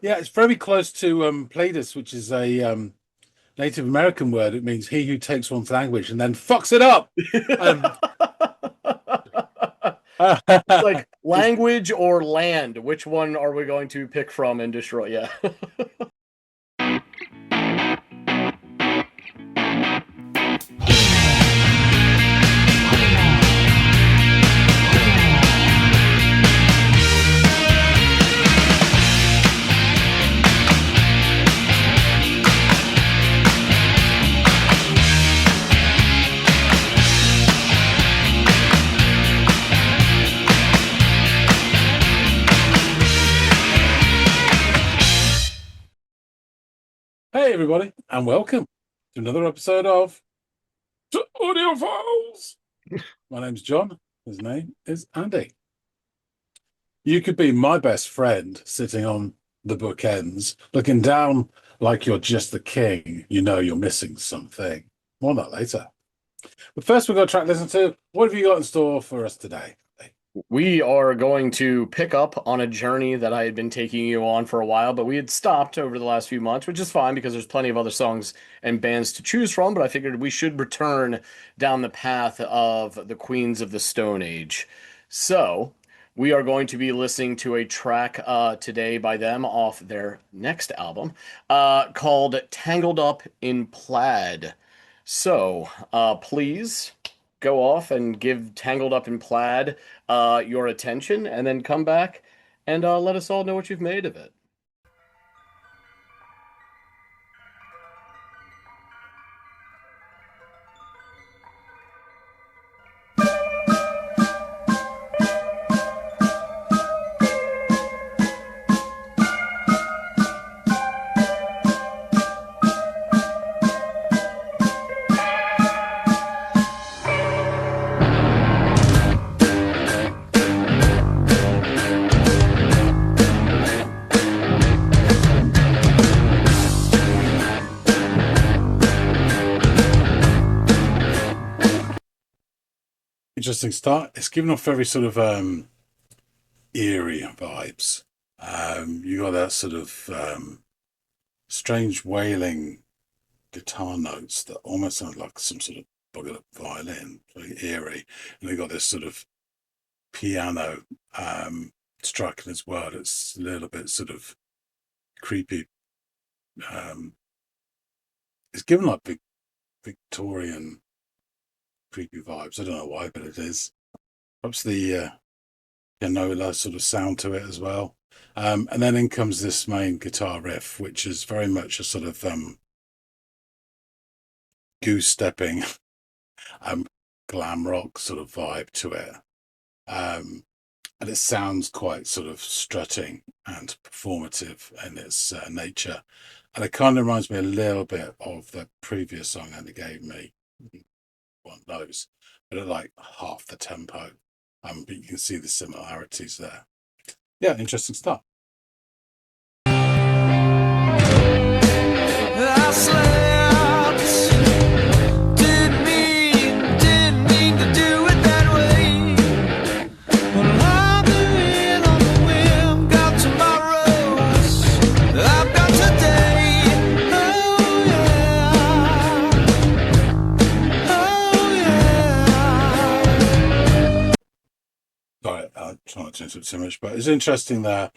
Yeah, it's very close to Plaidus, which is a Native American word. It means he who takes one's language and then fucks it up. Um, It's like it's language or land. Which one are we going to pick from and destroy? Yeah. Hey everybody, and welcome to another episode of Audiophiles. My name's John. His name is Andy. You could be my best friend sitting on the bookends, looking down like you're just the king. You know you're missing something. More on that later. But first, we've got a track to listen to. What have you got in store for us today? We are going to pick up on a journey that I had been taking you on for a while, but we had stopped over the last few months, which is fine because there's plenty of other songs and bands to choose from. But I figured we should return down the path of the Queens of the Stone Age. So we are going to be listening to a track today by them off their next album called Tangled Up in Plaid. So please go off and give Tangled Up in Plaid your attention, and then come back and let us all know what you've made of it. Interesting start. It's given off very sort of eerie vibes. You got that sort of strange wailing guitar notes that almost sound like some sort of bugged up violin, very eerie. And they got this sort of piano striking as well. It's a little bit sort of creepy. Um, it's given like big Victorian creepy vibes. I don't know why, but it is. Perhaps the pianola sort of sound to it as well. And then in comes this main guitar riff, which is very much a sort of goose stepping glam rock sort of vibe to it. And it sounds quite sort of strutting and performative in its nature. And it kind of reminds me a little bit of the previous song Andy gave me, one knows, but at like half the tempo. But you can see the similarities there. Yeah, interesting stuff. I slept, didn't mean to do it that way. Well, I'll do it on the whim, got tomorrows, I've got today. Oh yeah, oh yeah. Sorry, I'll try not to interrupt too much, but it's interesting that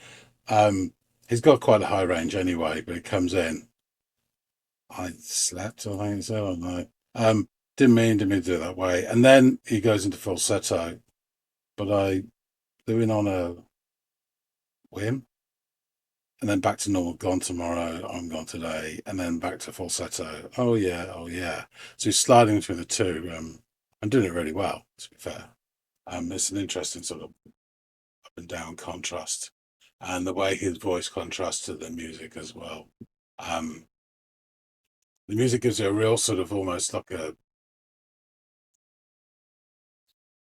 he's got quite a high range anyway, but it comes in. I slept, I think so. I don't know. Didn't mean to do it that way. And then he goes into falsetto, but I flew in on a whim. And then back to normal, gone tomorrow, I'm gone today. And then back to falsetto. Oh yeah, oh yeah. So he's sliding between the two. I'm doing it really well, to be fair. It's an interesting sort of up and down contrast. And the way his voice contrasts to the music as well. The music gives you a real sort of almost like a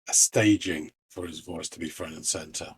staging for his voice to be front and center.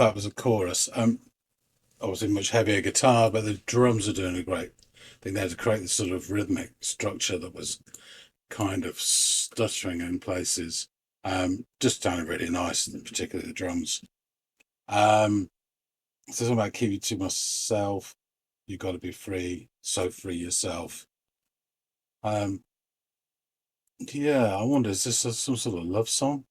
that was a chorus. Obviously much heavier guitar, but the drums are doing a great thing there to create this sort of rhythmic structure that was kind of stuttering in places. Just sounded really nice, and particularly the drums. So something about keep you to myself. You got to be free, so free yourself. Um, yeah, I wonder, is this some sort of love song?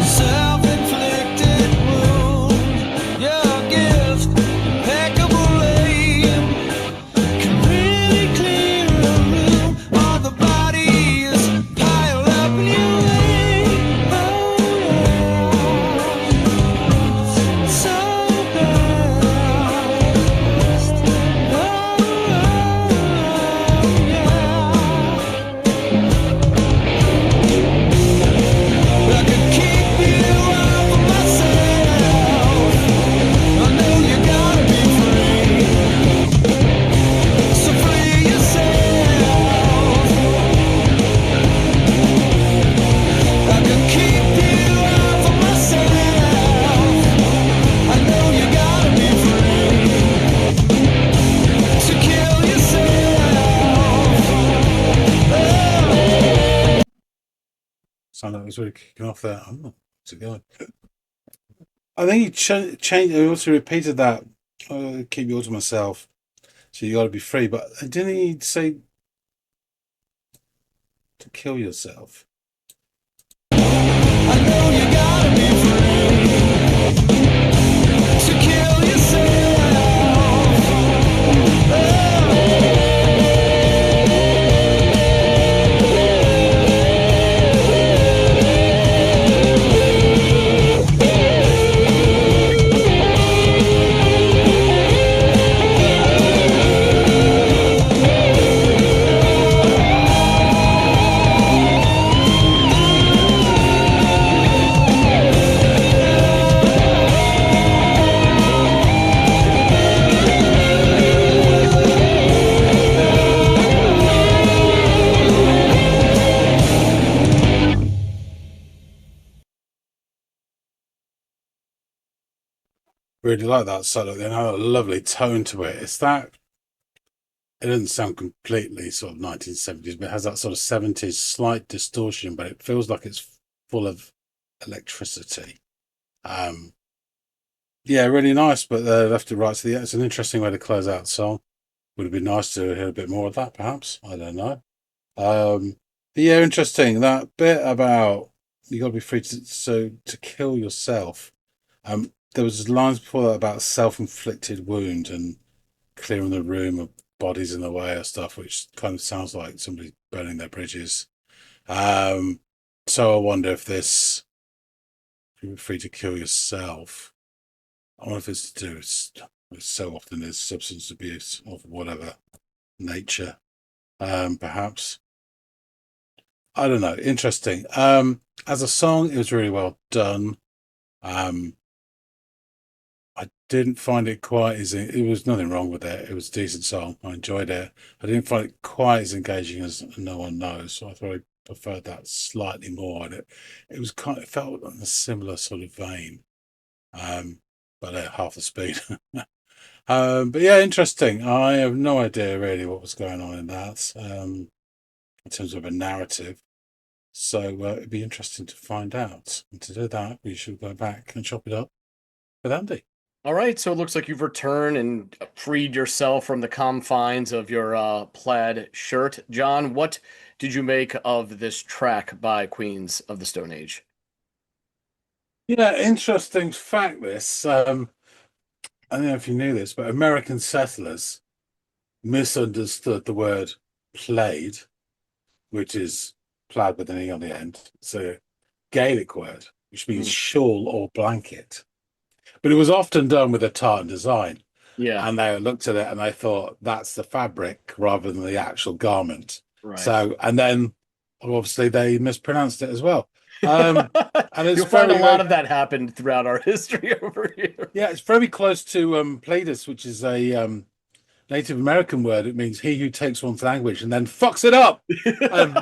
Self-inflicted wound, your gift, impeccable aim, can really clear a room. All the bodies pile up in your way. Oh yeah, so bad. Oh yeah. I could keep you out for myself. I know you gotta be free, so free yourself. I could keep you out for myself. I know you gotta be free, so kill yourself. Oh. Sound like it was really kicking off there. Oh, what's it going? I think he changed. He also repeated that. Keep you all to myself. So you got to be free. But didn't he say to kill yourself? I know you gotta be free, so kill yourself. Really like that solo. Then had a lovely tone to it. It's that. It doesn't sound completely sort of 1970s, but it has that sort of 70s slight distortion, but it feels like it's full of electricity. Yeah, really nice, but left it right to the end. It's an interesting way to close out the song. Would have been nice to hear a bit more of that, perhaps. I don't know. But yeah, interesting. That bit about you got to be free to kill yourself. There was lines before that about self-inflicted wound and clearing the room of bodies in the way or stuff, which kind of sounds like somebody burning their bridges. So I wonder if this you're free to kill yourself. I wonder if it's to do with so often is substance abuse of whatever nature. Perhaps. I don't know. Interesting. As a song, it was really well done. Um, I didn't find it quite as it was nothing wrong with it. It was a decent song. I enjoyed it. I didn't find it quite as engaging as No One Knows. So I thought I preferred that slightly more. And it was kind of, it felt in a similar sort of vein. But at half the speed. But yeah, interesting. I have no idea really what was going on in that. In terms of a narrative. So it'd be interesting to find out. And to do that, we should go back and chop it up with Andy. All right, so it looks like you've returned and freed yourself from the confines of your plaid shirt. John, what did you make of this track by Queens of the Stone Age? Yeah, interesting fact this. I don't know if you knew this, but American settlers misunderstood the word plaid, which is plaid with an E on the end. It's a Gaelic word, which means shawl or blanket. But it was often done with a tartan design. Yeah, And they looked at it and they thought that's the fabric rather than the actual garment. right. So, and then obviously they mispronounced it as well. And it's You'll find a very, lot very, of that happened throughout our history over here. yeah, it's very close to Plaidus, which is a Native American word. It means he who takes one's language and then fucks it up. Um,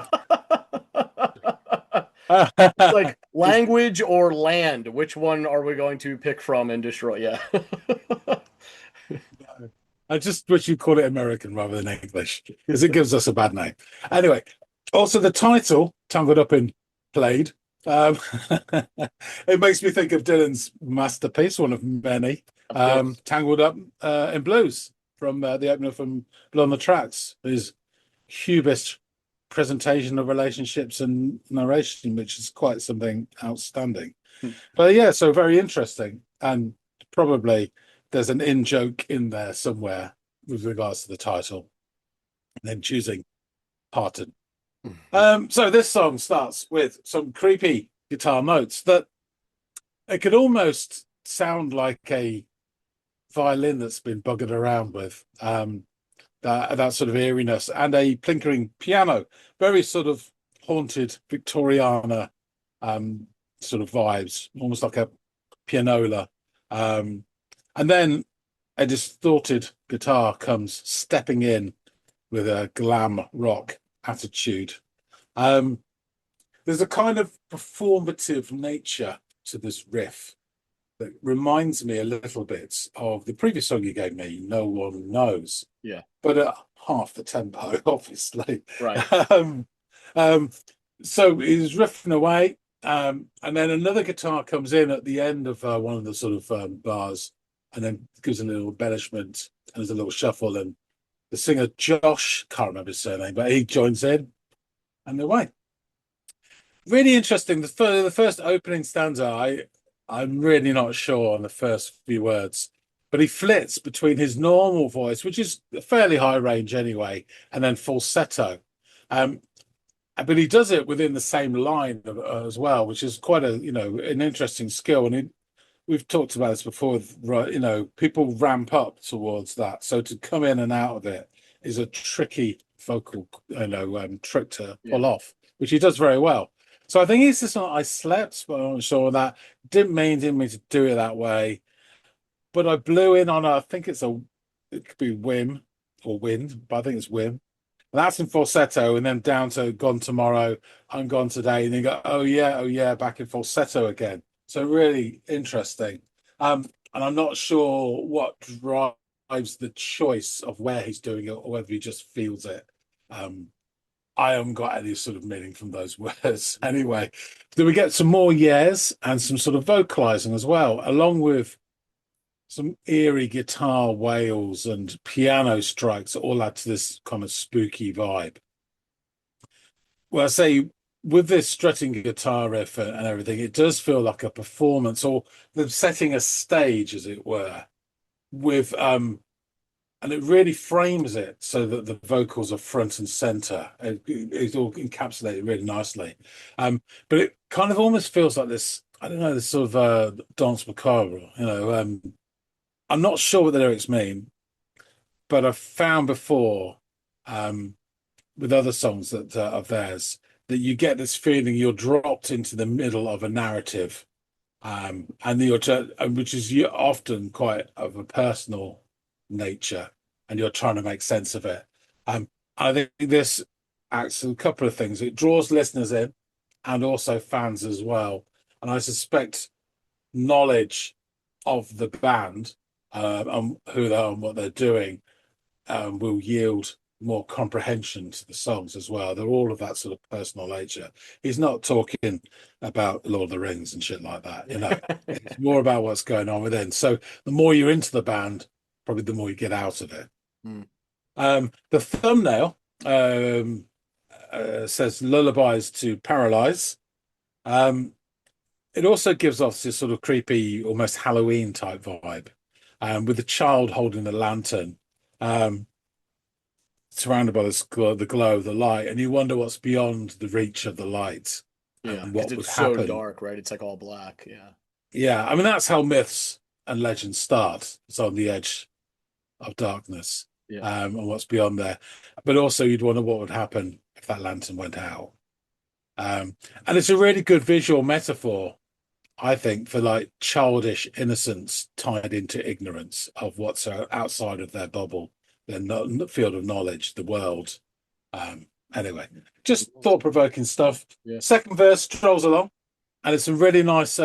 It's like it's, language or land. Which one are we going to pick from and destroy? Yeah. I just wish you call it American rather than English because it gives us a bad name. Anyway, also the title, Tangled Up in Plaid, um, it makes me think of Dylan's masterpiece, one of many, Of course. Tangled Up in Blues from the opener from Blood on the Tracks, his hubris presentation of relationships and narration, which is quite something outstanding. But yeah, so very interesting. And probably there's an in joke in there somewhere with regards to the title, and then choosing Parton. So this song starts with some creepy guitar notes that it could almost sound like a violin that's been buggered around with. That sort of eeriness and a plinkering piano, very sort of haunted Victoriana sort of vibes, almost like a pianola. And then a distorted guitar comes stepping in with a glam rock attitude. Um, there's a kind of performative nature to this riff that reminds me a little bit of the previous song you gave me, No One Knows, Yeah. but at half the tempo, obviously. Right. Um, um, so he's riffing away, and then another guitar comes in at the end of one of the sort of bars, and then gives a little embellishment, and there's a little shuffle, and the singer Josh, can't remember his surname, but he joins in, and they're away. Really interesting. The first opening stanza, I'm really not sure on the first few words, but he flits between his normal voice, which is a fairly high range anyway, and then falsetto. Um, but he does it within the same line as well, which is quite an interesting skill. And we've talked about this before, right? People ramp up towards that, so to come in and out of it is a tricky vocal, trick to Yeah. pull off, which he does very well. So I think it's just not I slept, but I'm not sure that didn't mean to do it that way. But I blew in on I think it could be whim or wind, but I think it's whim. And that's in falsetto, and then down to Gone Tomorrow, I'm Gone Today, and you go, oh yeah, back in falsetto again. So really interesting. And I'm not sure what drives the choice of where he's doing it or whether he just feels it. I haven't got any sort of meaning from those words. Anyway, then we get some more yeahs and some sort of vocalizing as well, along with some eerie guitar wails and piano strikes that all add to this kind of spooky vibe. Well, I say with this strutting guitar riff and everything, it does feel like a performance or them setting a stage, as it were, with and it really frames it so that the vocals are front and center. It's all encapsulated really nicely. But it kind of almost feels like this, I don't know, this sort of dance macabre, I'm not sure what the lyrics mean, but I've found before with other songs that of theirs that you get this feeling you're dropped into the middle of a narrative, and which is often quite of a personal nature, and you're trying to make sense of it. I think this acts a couple of things. It draws listeners in, and also fans as well. And I suspect knowledge of the band and who they are and what they're doing will yield more comprehension to the songs as well. They're all of that sort of personal nature. He's not talking about Lord of the Rings and shit like that, It's more about what's going on within. So the more you're into the band, probably the more you get out of it. The thumbnail says lullabies to paralyze. It also gives off this sort of creepy, almost Halloween type vibe, with the child holding the lantern, surrounded by the glow of the light, and you wonder what's beyond the reach of the light Yeah, and because what would it's so happen. dark, right? It's like all black. Yeah. Yeah, I mean that's how myths and legends start. It's on the edge of darkness, Yeah. and what's beyond there. But also, you'd wonder what would happen if that lantern went out. And it's a really good visual metaphor, I think, for like childish innocence tied into ignorance of what's outside of their bubble, their field of knowledge, the world. Anyway, just thought-provoking stuff. Yeah. Second verse strolls along, and it's some really nice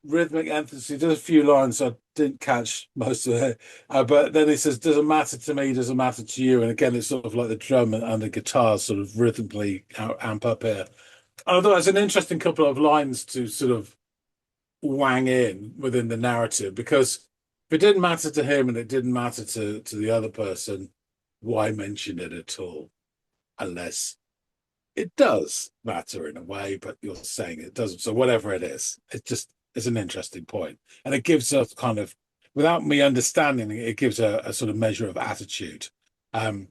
rhythmic emphasis. There's a few lines I didn't catch most of it, but then he says, "Doesn't matter to me, doesn't matter to you." And again, it's sort of like the drum and the guitar sort of rhythmically amp up here. And I thought it's an interesting couple of lines to sort of wang in within the narrative, because if it didn't matter to him and it didn't matter to the other person, why mention it at all? Unless it does matter in a way, but you're saying it doesn't. So whatever it is, it's an interesting point. And it gives us kind of, without me understanding it, it gives a sort of measure of attitude. The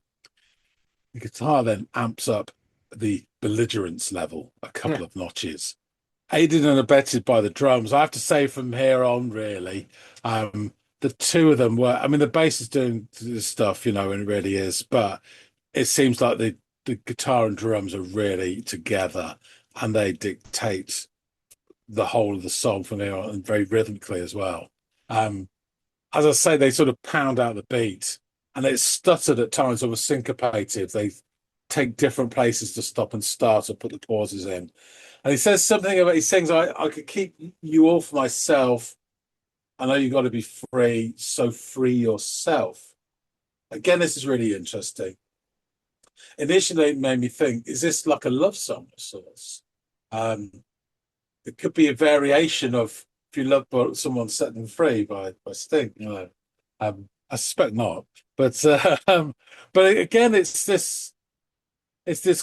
guitar then amps up the belligerence level a couple of notches, aided and abetted by the drums. I have to say from here on, really, the two of them were, I mean, the bass is doing this stuff, and it really is, but it seems like the guitar and drums are really together, and they dictate the whole of the song from here on, and very rhythmically as well. As I say, they sort of pound out the beat, and it's stuttered at times, almost syncopated. They take different places to stop and start or put the pauses in. And he says something about, he sings, I could keep you all for myself. I know you got to be free, so free yourself. Again, this is really interesting. Initially, it made me think, is this like a love song of sorts? It could be a variation of If You Love Someone, Set Them Free by Sting. I suspect not. But but again, it's this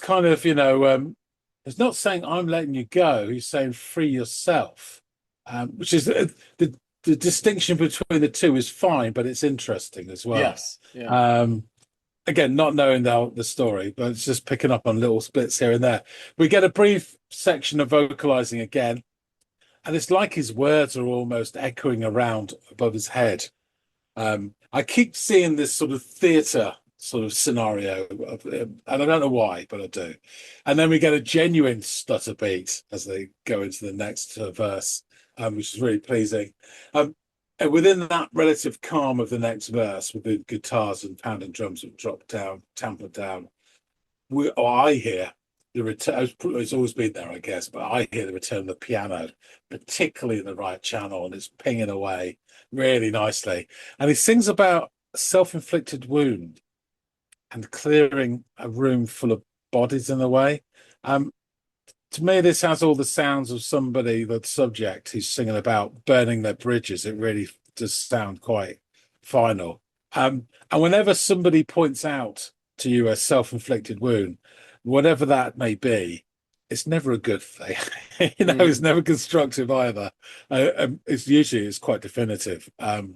kind of, it's not saying I'm letting you go. He's saying free yourself, which is the distinction between the two is fine, but it's interesting as well. Yes. Yeah. Again, not knowing the story, but it's just picking up on little splits here and there. We get a brief section of vocalizing again, and it's like his words are almost echoing around above his head. I keep seeing this sort of theatre sort of scenario, and I don't know why, but I do. And then we get a genuine stutter beat as they go into the next verse, which is really pleasing. And within that relative calm of the next verse, with the guitars and pounding drums that drop down, tampered down, I hear the return. It's always been there, I guess, but I hear the return of the piano, particularly in the right channel, and it's pinging away really nicely. And he sings about a self-inflicted wound and clearing a room full of bodies in a way. To me, this has all the sounds of somebody, the subject, who's singing about burning their bridges. It really does sound quite final. And whenever somebody points out to you a self-inflicted wound, whatever that may be, it's never a good thing. It's never constructive either. It's quite definitive. The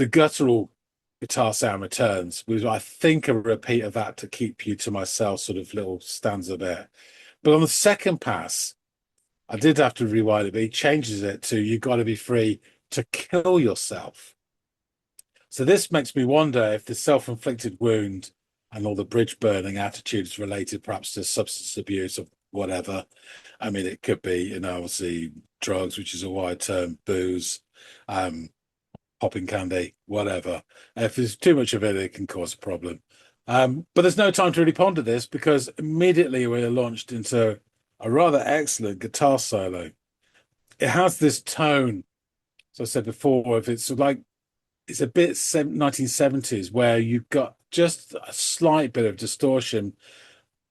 guttural guitar sound returns, which I think a repeat of that To Keep You to Myself sort of little stanza there. But on the second pass, I did have to rewind it, but he changes it to You Got to Be Free to Kill Yourself. So this makes me wonder if the self-inflicted wound and all the bridge burning attitudes related perhaps to substance abuse or whatever. I mean, it could be, obviously drugs, which is a wide term, booze, popping candy, whatever. If there's too much of it, it can cause a problem. But there's no time to really ponder this, because immediately we're launched into a rather excellent guitar solo. It has this tone, as I said before, if it's like, it's a bit 1970s, where you've got just a slight bit of distortion,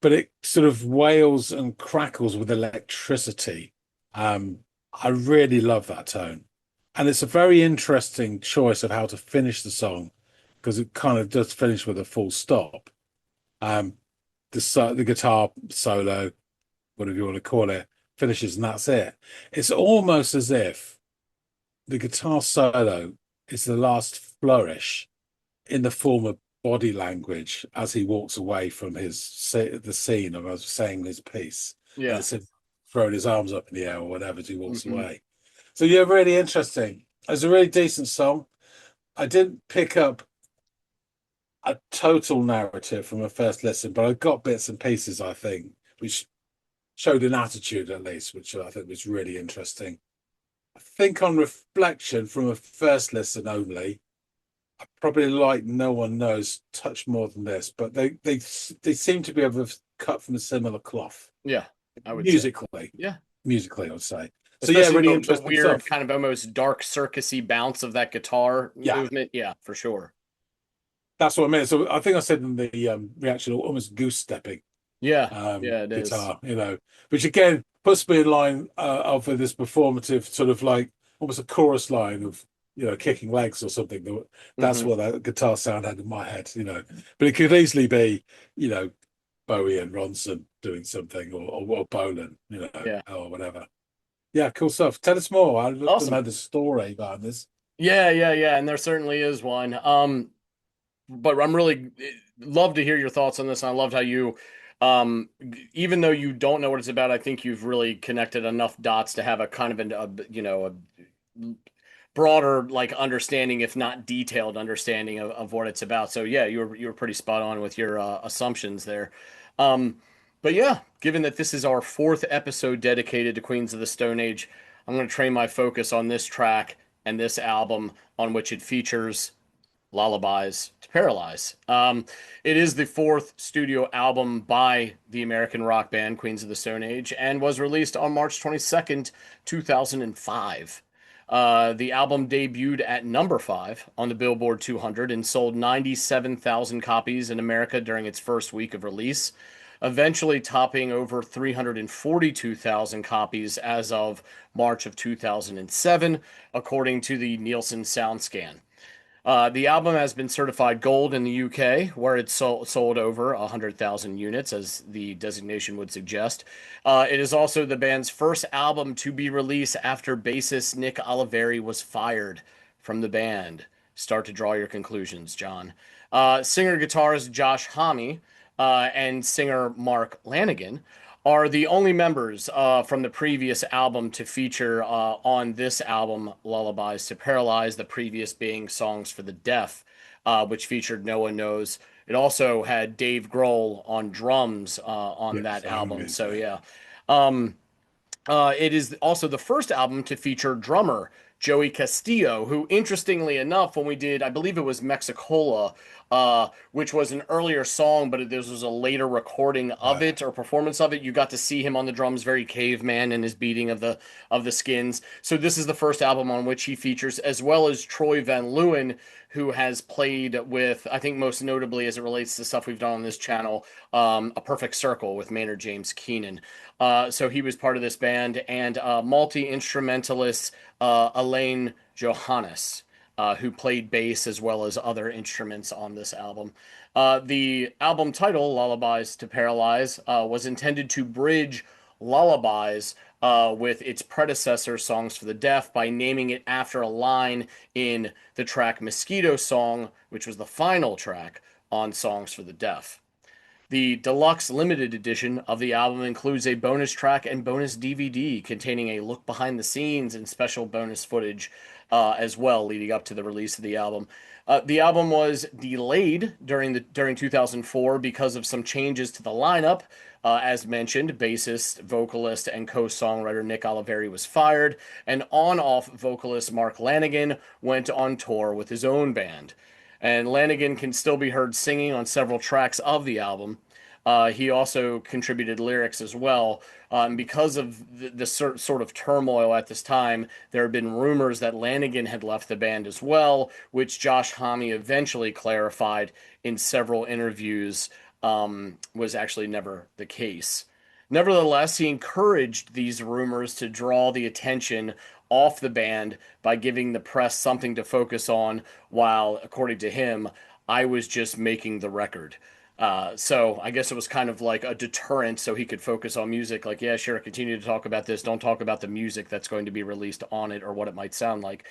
but it sort of wails and crackles with electricity. I really love that tone. And it's a very interesting choice of how to finish the song, because it kind of does finish with a full stop. The guitar solo, whatever you want to call it, finishes, and that's it. It's almost as if the guitar solo is the last flourish in the form of body language as he walks away from the scene of us saying his piece. Yeah. Throwing his arms up in the air or whatever as he walks away. So yeah, really interesting. It's a really decent song. I didn't pick up a total narrative from a first listen, but I got bits and pieces, I think, which showed an attitude at least, which I think was really interesting. I think on reflection from a first listen only, I probably like No One Knows touch more than this, but they seem to be able to cut from a similar cloth Yeah, I would say. musically. Yeah. Musically, I'd say. So yeah, Especially really the interesting weird stuff. kind of almost dark circusy bounce of that guitar Yeah, movement. Yeah, for sure. that's what I mean. So I think I said in the reaction, almost goose stepping Yeah, yeah, it is. guitar, which again puts me in line of this performative sort of like almost a chorus line of kicking legs or something. That's Hmm. what that guitar sound had in my head. But it could easily be you know Bowie and Ronson doing something or Bolan, Yeah. or whatever. Yeah, cool stuff. Tell us more. I'd love to Awesome. know the story behind this. Yeah, yeah, yeah, and there certainly is one. But I'm really love to hear your thoughts on this. And I loved how you, even though you don't know what it's about, I think you've really connected enough dots to have a kind of a broader like understanding, if not detailed understanding of what it's about. So yeah, you were pretty spot on with your assumptions there. Um, but yeah, given that this is our fourth episode dedicated to Queens of the Stone Age, I'm going to train my focus on this track and this album on which it features Lullabies to Paralyze. It is the fourth studio album by the American rock band Queens of the Stone Age and was released on March 22nd, 2005. The album debuted at number 5 on the Billboard 200 and sold 97,000 copies in America during its first week of release, eventually topping over 342,000 copies as of March of 2007, according to the Nielsen SoundScan. The album has been certified gold in the UK, where it's sold over 100,000 units, as the designation would suggest. It is also the band's first album to be released after bassist Nick Oliveri was fired from the band. Start to draw your conclusions, John. Singer-guitarist Josh Homme and singer Mark Lanigan are the only members from the previous album to feature on this album, Lullabies to Paralyze, the previous being Songs for the Deaf, which featured No One Knows. It also had Dave Grohl on drums on Yes, that I remember album. him So, saying. yeah. It is also the first album to feature drummer Joey Castillo, who, interestingly enough, when we did, I believe it was Mexicola, which was an earlier song, but this was a later recording of Yeah, it or performance of it. You got to see him on the drums, very caveman in his beating of the skins. So this is the first album on which he features, as well as Troy Van Leeuwen, who has played with, I think most notably as it relates to stuff we've done on this channel, A Perfect Circle with Maynard James Keenan. So he was part of this band, and multi-instrumentalist Elaine Johannes, who played bass as well as other instruments on this album. The album title, Lullabies to Paralyze, was intended to bridge Lullabies with its predecessor, Songs for the Deaf, by naming it after a line in the track Mosquito Song, which was the final track on Songs for the Deaf. The deluxe limited edition of the album includes a bonus track and bonus DVD containing a look behind the scenes and special bonus footage as well, leading up to the release of the album. The album was delayed during 2004 because of some changes to the lineup. As mentioned, bassist, vocalist, and co-songwriter Nick Oliveri was fired, and on-off vocalist Mark Lanigan went on tour with his own band. And Lanigan can still be heard singing on several tracks of the album. He also contributed lyrics as well. Because of the sort of turmoil at this time, there have been rumors that Lanigan had left the band as well, which Josh Homme eventually clarified in several interviews was actually never the case. Nevertheless, he encouraged these rumors to draw the attention off the band by giving the press something to focus on, while, according to him, I was just making the record. So I guess it was kind of like a deterrent so he could focus on music. Like, yeah, sure, continue to talk about this. Don't talk about the music that's going to be released on it or what it might sound like.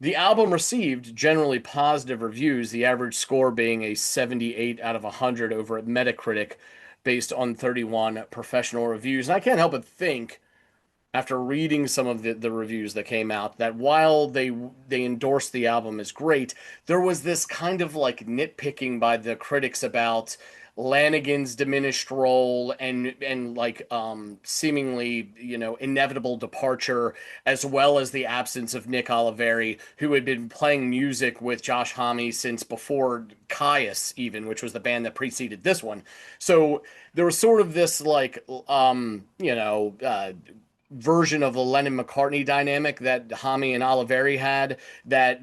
The album received generally positive reviews, the average score being a 78 out of 100 over at Metacritic, based on 31 professional reviews. And I can't help but think, after reading some of the reviews that came out, that while they endorsed the album as great, there was this kind of like nitpicking by the critics about Lanigan's diminished role and like seemingly, inevitable departure, as well as the absence of Nick Oliveri, who had been playing music with Josh Homme since before Caius even, which was the band that preceded this one. So there was sort of this like version of the Lennon McCartney dynamic that Homme and Oliveri had, that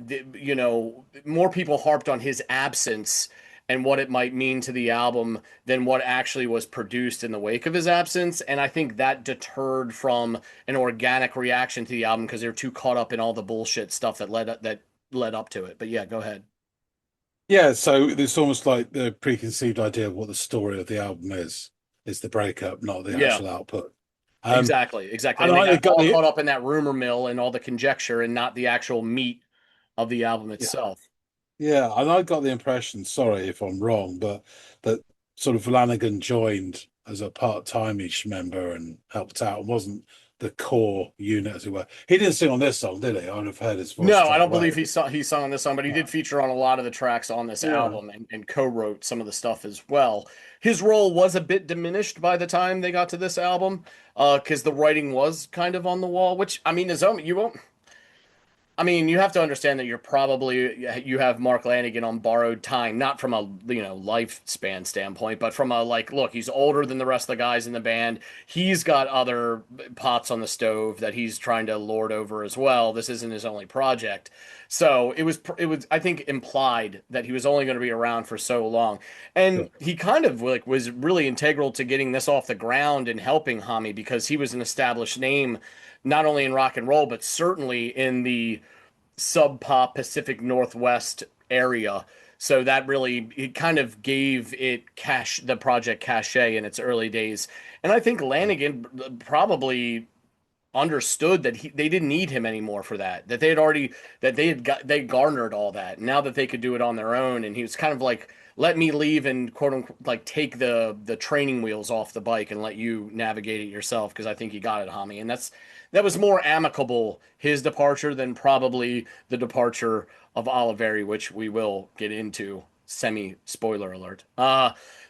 more people harped on his absence and what it might mean to the album than what actually was produced in the wake of his absence. And I think that deterred from an organic reaction to the album because they were too caught up in all the bullshit stuff that led up to it. But yeah, go ahead. Yeah, so it's almost like the preconceived idea of what the story of the album is the breakup, not the Yeah, actual output. Um, exactly. and And they I got got all the caught up in that rumor mill and all the conjecture and not the actual meat of the album yeah, itself. yeah, and I got the impression, sorry if I'm wrong, but that sort of Flanagan joined as a part-time-ish member and helped out and wasn't the core unit, as it were. He didn't sing on this song, did he? I'd have heard his voice No, I straight don't believe away. he sung on this song, but he did feature on a lot of the tracks on this Yeah, album and co-wrote some of the stuff as well. His role was a bit diminished by the time they got to this album, because the writing was kind of on the wall. Which I mean, is you won't. I mean, you have to understand that you have Mark Lanigan on borrowed time, not from a lifespan standpoint, but from a like, look, he's older than the rest of the guys in the band. He's got other pots on the stove that he's trying to lord over as well. This isn't his only project, so it was I think implied that he was only going to be around for so long, sure. and he kind of like was really integral to getting this off the ground and helping Hami because he was an established name not only in rock and roll but certainly in the sub pop Pacific Northwest area. So that really it kind of gave it the project cachet in its early days. And I think Lanigan probably understood that they didn't need him anymore for that. That they had already that they garnered all that. Now that they could do it on their own, and he was kind of like, let me leave and quote unquote like take the training wheels off the bike and let you navigate it yourself because I think you got it, homie. And that was more amicable his departure than probably the departure of Oliveri, which we will get into. Semi spoiler alert.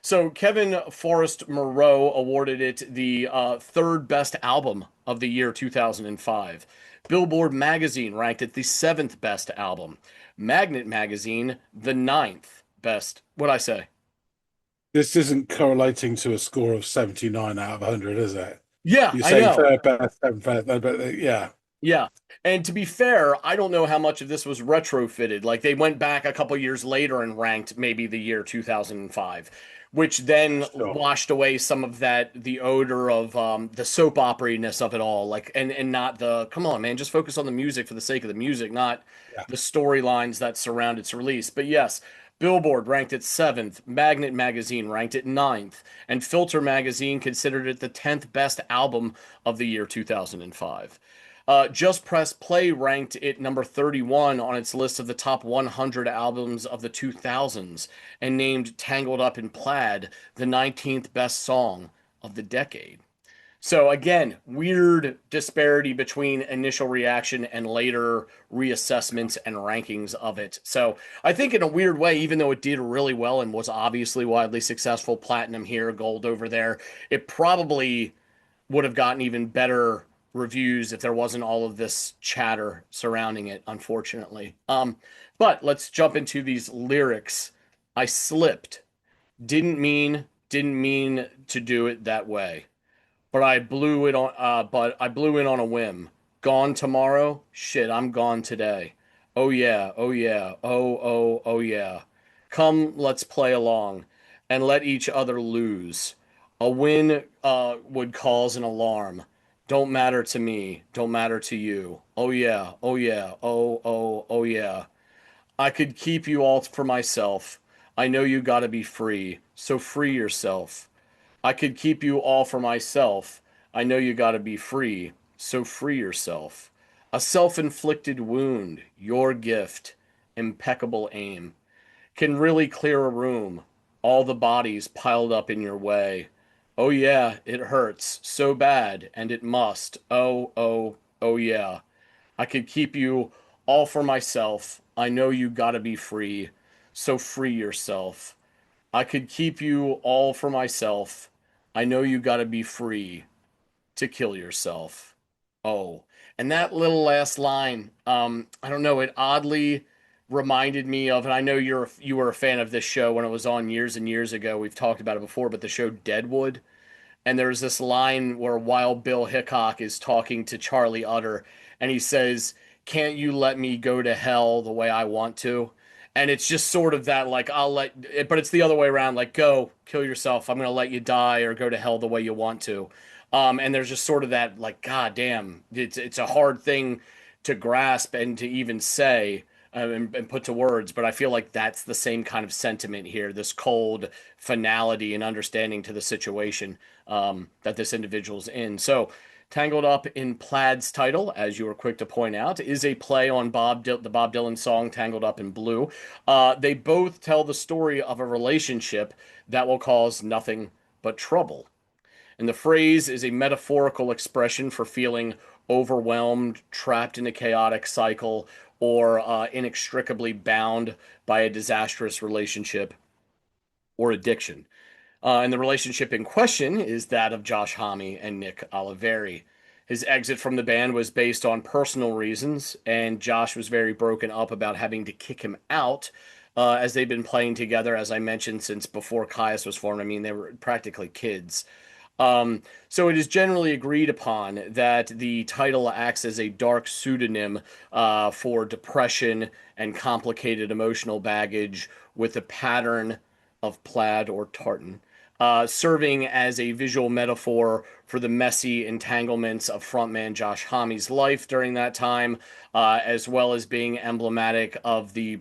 So Kevin Forrest Moreau awarded it the third best album of the year 2005. Billboard magazine ranked it the seventh best album. Magnet magazine the ninth best. What'd I say? This isn't correlating to a score of 79 out of 100, is it? Yeah, You're I saying know. third best, seventh best, but yeah, Yeah. And to be fair, I don't know how much of this was retrofitted. Like they went back a couple years later and ranked maybe the year 2005, which then sure. washed away some of the odor of the soap opera-ness of it all. Like and not the come on, man, just focus on the music for the sake of the music, not Yeah. the storylines that surround its release. But yes, Billboard ranked it seventh, Magnet Magazine ranked it ninth, and Filter Magazine considered it the 10th best album of the year 2005. Just Press Play ranked it number 31 on its list of the top 100 albums of the 2000s and named Tangled Up in Plaid the 19th best song of the decade. So again, weird disparity between initial reaction and later reassessments and rankings of it. So I think in a weird way, even though it did really well and was obviously widely successful, platinum here, gold over there, it probably would have gotten even better reviews if there wasn't all of this chatter surrounding it, unfortunately. But let's jump into these lyrics. I slipped. Didn't mean to do it that way. But I blew in on a whim. Gone tomorrow? Shit, I'm gone today. Oh yeah, oh yeah, oh yeah. Come, let's play along and let each other lose. A win would cause an alarm. Don't matter to me, don't matter to you. Oh yeah, oh yeah, oh yeah. I could keep you all for myself. I know you gotta be free, so free yourself. I could keep you all for myself. I know you gotta be free, so free yourself. A self inflicted wound, your gift, impeccable aim, can really clear a room. All the bodies piled up in your way. Oh, yeah, it hurts so bad, and it must. Oh, yeah. I could keep you all for myself. I know you gotta be free, so free yourself. I could keep you all for myself. I know you gotta be free to kill yourself. Oh, and that little last line, I don't know, it oddly reminded me of, and I know you were a fan of this show when it was on years and years ago. We've talked about it before, but the show Deadwood. And there's this line where Wild Bill Hickok is talking to Charlie Utter, and he says, "Can't you let me go to hell the way I want to?" And it's just sort of that, like, I'll let it, but it's the other way around, like, go kill yourself. I'm gonna let you die or go to hell the way you want to. And there's just sort of that, like, God damn, it's a hard thing to grasp and to even say. And put to words, but I feel like that's the same kind of sentiment here, this cold finality and understanding to the situation that this individual's in. So, Tangled Up in Plaid's title, as you were quick to point out, is a play on the Bob Dylan song Tangled Up in Blue. They both tell the story of a relationship that will cause nothing but trouble. And the phrase is a metaphorical expression for feeling overwhelmed, trapped in a chaotic cycle, or inextricably bound by a disastrous relationship or addiction. And the relationship in question is that of Josh Homme and Nick Oliveri. His exit from the band was based on personal reasons, and Josh was very broken up about having to kick him out, as they've been playing together, as I mentioned, since before Caius was formed. I mean, they were practically kids. So it is generally agreed upon that the title acts as a dark pseudonym for depression and complicated emotional baggage with a pattern of plaid or tartan, serving as a visual metaphor for the messy entanglements of frontman Josh Homme's life during that time, as well as being emblematic of the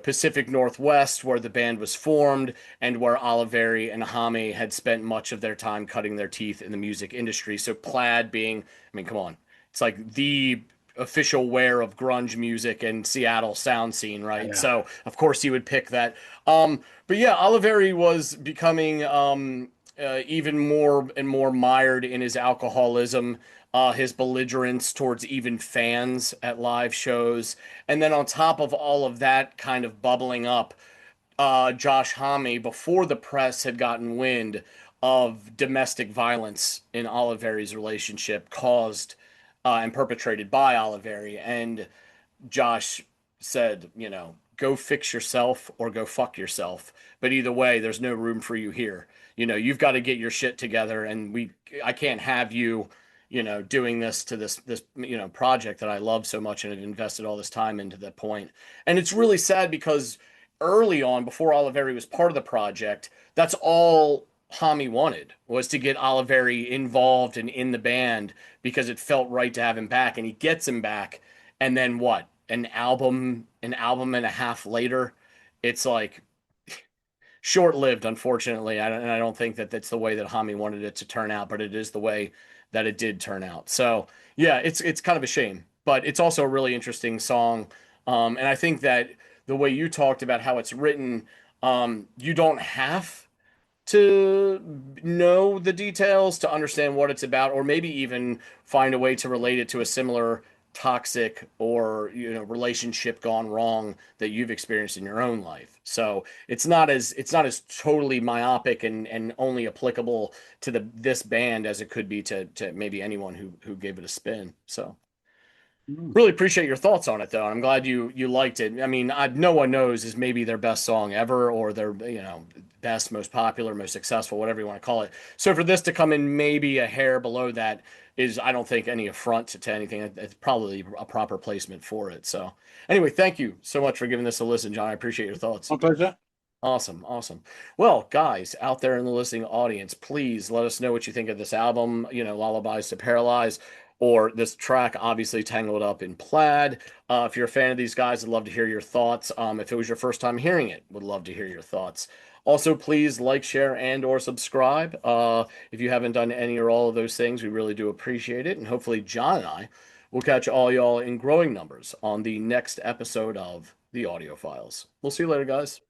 Pacific Northwest where the band was formed and where Oliveri and Homme had spent much of their time cutting their teeth in the music industry. So plaid being, I mean, come on, it's like the official wear of grunge music and Seattle sound scene, right? Yeah. So of course you would pick that. But yeah, Oliveri was becoming even more and more mired in his alcoholism, his belligerence towards even fans at live shows, and then on top of all of that kind of bubbling up, Josh Homme, before the press had gotten wind of domestic violence in Oliveri's relationship caused and perpetrated by Oliveri. And Josh said, go fix yourself or go fuck yourself. But either way, there's no room for you here. You've got to get your shit together, and I can't have you, doing this to this project that I love so much and have invested all this time into that point. And it's really sad because early on, before Oliveri was part of the project, that's all Homme wanted was to get Oliveri involved and in the band because it felt right to have him back, and he gets him back. And then what? An album and a half later, it's like short-lived, unfortunately. And I don't think that that's the way that Homme wanted it to turn out, but it is the way that it did turn out. So yeah, it's kind of a shame, but it's also a really interesting song. And I think that the way you talked about how it's written, you don't have to know the details to understand what it's about, or maybe even find a way to relate it to a similar toxic or relationship gone wrong that you've experienced in your own life. So it's not as totally myopic and only applicable to this band as it could be to maybe anyone who gave it a spin. So really appreciate your thoughts on it, though. I'm glad you liked it. I mean, no one knows is maybe their best song ever, or their best, most popular, most successful, whatever you want to call it. So for this to come in maybe a hair below that is, I don't think, any affront to anything. It's probably a proper placement for it. So anyway, thank you so much for giving this a listen, John. I appreciate your thoughts. My pleasure. Awesome, awesome. Well, guys out there in the listening audience, please let us know what you think of this album, Lullabies to Paralyze, or this track, obviously Tangled Up in Plaid. If you're a fan of these guys, I'd love to hear your thoughts. If it was your first time hearing it, would love to hear your thoughts. Also, please like, share, and or subscribe. If you haven't done any or all of those things, we really do appreciate it. And hopefully John and I will catch all y'all in growing numbers on the next episode of the Audiophiles. We'll see you later, guys.